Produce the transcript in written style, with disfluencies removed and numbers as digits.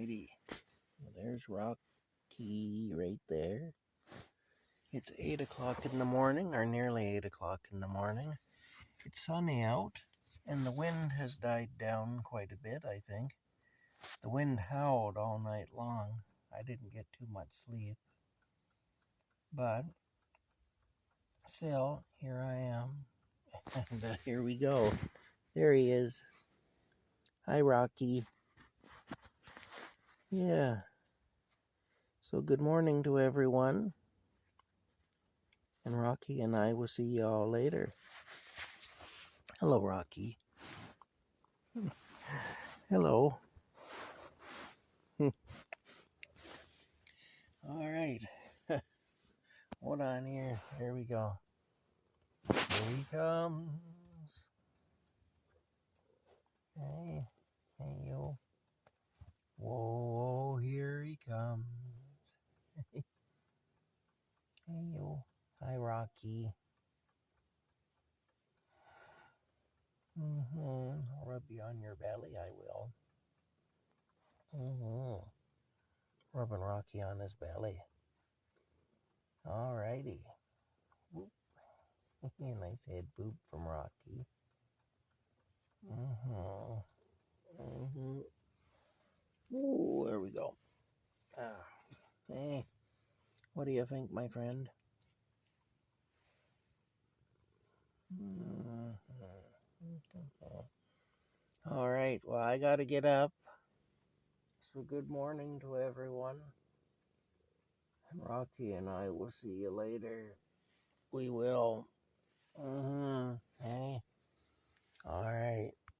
Alrighty. Well, there's Rocky right there. It's 8 o'clock in the morning, or nearly 8 o'clock in the morning. It's sunny out, and the wind has died down quite a bit, I think. The wind howled all night long. I didn't get too much sleep. But still, here I am. And here we go. There he is. Hi, Rocky. Yeah. So good morning to everyone. And Rocky and I will see y'all later. Hello, Rocky. Hello. All right. Hold on here. Here we go. Here he comes. Hey. Hey, yo. Whoa, here he comes. Hey, yo. Hi, Rocky. I'll rub you on your belly, I will. Rubbing Rocky on his belly. Alrighty. Whoop. Nice head boop from Rocky. Ooh, there we go. Hey, what do you think, my friend? All right, well, I got to get up. So good morning to everyone. Rocky and I will see you later. We will. Hey. All right.